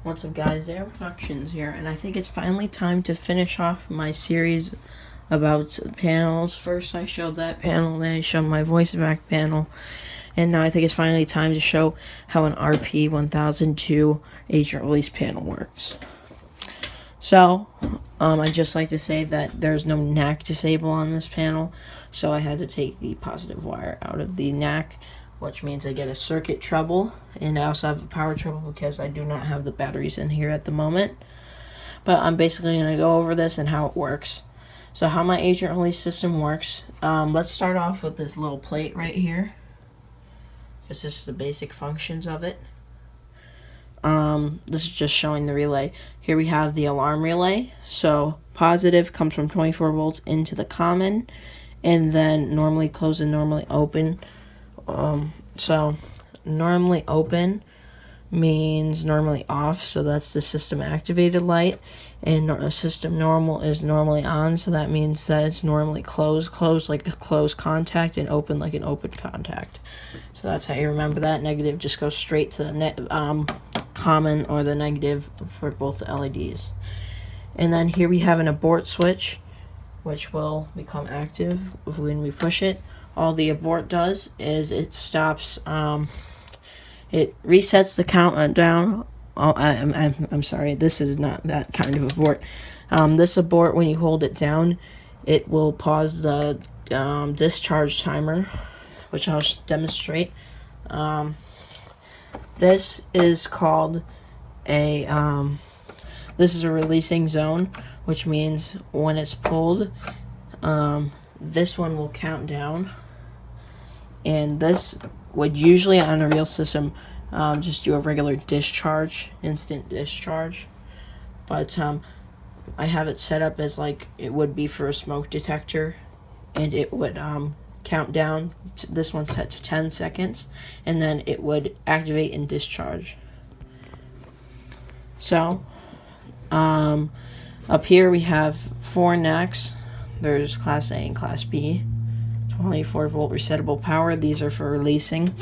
What's up, guys? Air Productions here, and I think it's finally time to finish off my series about panels. First I showed that panel, then I showed my voice back panel, and now I think it's finally time to show how an RP1002 agent release panel works. So, I'd just like to say that there's no NAC disable on this panel, so I had to take the positive wire out of the NAC, which means I get a circuit trouble, and I also have a power trouble because I do not have the batteries in here at the moment. But I'm basically going to go over this and how it works. So how my agent release system works, let's start off with this little plate right here, because this is the basic functions of it. This is just showing the relay. Here we have the alarm relay. So positive comes from 24 volts into the common, and then normally closed and normally open. So normally open means normally off, so that's the system activated light, and system normal is normally on, so that means that it's normally closed like a closed contact, and open like an open contact. So that's how you remember that. Negative just goes straight to the common or the negative for both the LEDs. And then here we have an abort switch, which will become active when we push it. All the abort does is it stops, it resets the countdown. Oh, I'm sorry, this is not that kind of abort. This abort, when you hold it down, it will pause the discharge timer, which I'll demonstrate. This is called a, this is a releasing zone, which means when it's pulled, this one will count down. And this would usually on a real system just do a regular discharge, instant discharge. But I have it set up as like it would be for a smoke detector, and it would count down. This one's set to 10 seconds, and then it would activate and discharge. So up here we have 4 NACs. There's Class A and Class B. 24 volt resettable power. These are for releasing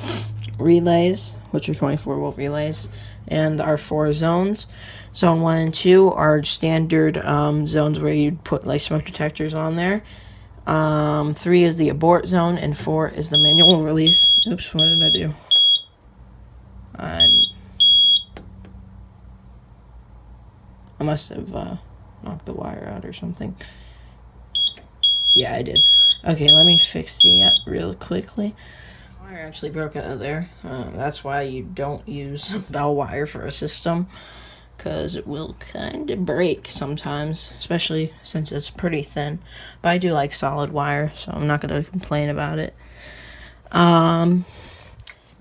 relays, which are 24 volt relays, and our 4 zones. Zone 1 and 2 are standard zones where you'd put like smoke detectors on there. 3 is the abort zone, and 4 is the manual release. Oops, what did I do? I must have knocked the wire out or something. Yeah, I did. Okay, let me fix the real quickly. Wire actually broke out of there. That's why you don't use bell wire for a system, because it will kind of break sometimes, especially since it's pretty thin. But I do like solid wire, so I'm not going to complain about it.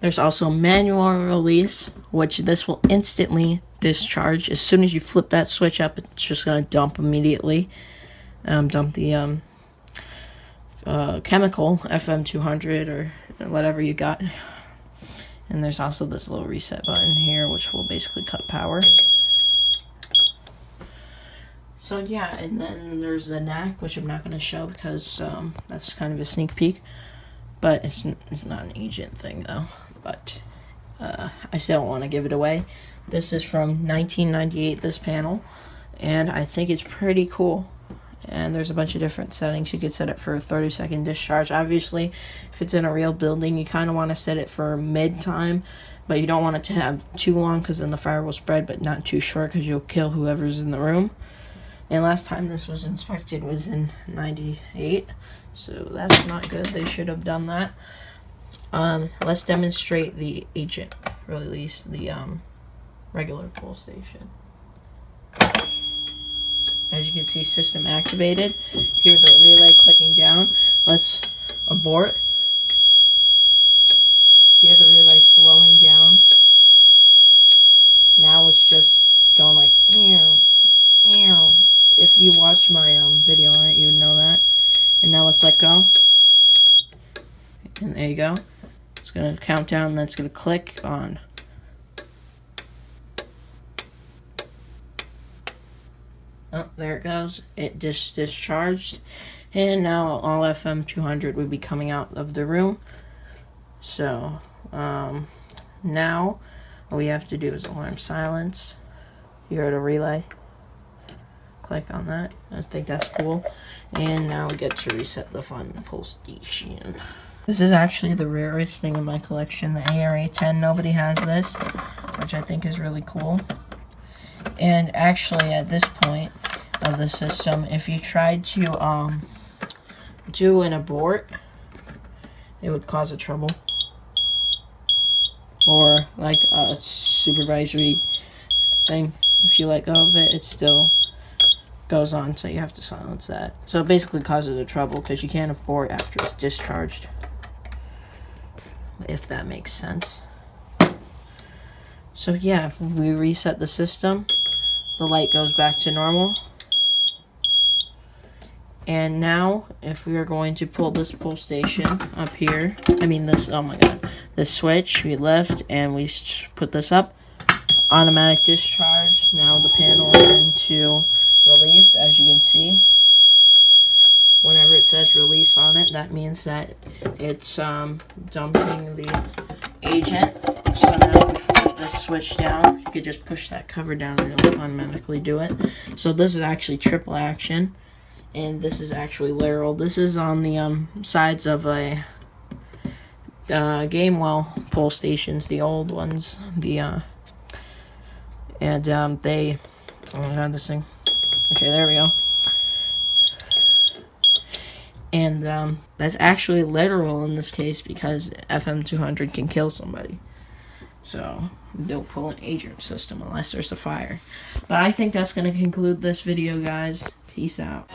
There's also manual release, which this will instantly discharge. As soon as you flip that switch up, it's just going to dump immediately. Dump the chemical, FM200 or whatever you got. And there's also this little reset button here, which will basically cut power. So yeah, and then there's the NAC, which I'm not going to show because that's kind of a sneak peek. But it's not an agent thing though. But I still don't want to give it away. This is from 1998, this panel, and I think it's pretty cool. And there's a bunch of different settings. You could set it for a 30-second discharge. Obviously, if it's in a real building, you kind of want to set it for mid-time, but you don't want it to have too long because then the fire will spread, but not too short because you'll kill whoever's in the room. And last time this was inspected was in 98, so that's not good. They should have done that. Let's demonstrate the agent release, the regular pull station. As you can see, system activated. Here's the relay clicking down. Let's abort. Hear the relay slowing down. Now it's just going like ew, ew. If you watch my video on it, you would know that. And now let's let go. And there you go. It's gonna count down, and then it's gonna click on. Oh, there it goes. It just discharged. And now all FM200 would be coming out of the room. So, now all we have to do is alarm silence. You go to relay. Click on that. I think that's cool. And now we get to reset the fun pull station. This is actually the rarest thing in my collection, the ARA10. Nobody has this, which I think is really cool. And actually, at this point of the system, if you tried to do an abort, it would cause a trouble. Or like a supervisory thing. If you let go of it, it still goes on, so you have to silence that. So it basically causes a trouble because you can't abort after it's discharged. If that makes sense. So yeah, if we reset the system, the light goes back to normal. And now, if we are going to pull this pull station up here, this switch, we lift and we put this up. Automatic discharge. Now the panel is into release, as you can see. Whenever it says release on it, that means that it's dumping the agent. So now if we flip this switch down, you could just push that cover down and it'll automatically do it. So this is actually triple action, and this is actually lateral. This is on the sides of a Gamewell pull stations, the old ones. They oh my god, this thing. Okay, there we go. And that's actually literal in this case because FM200 can kill somebody. So don't pull an agent system unless there's a fire. But I think that's going to conclude this video, guys. Peace out.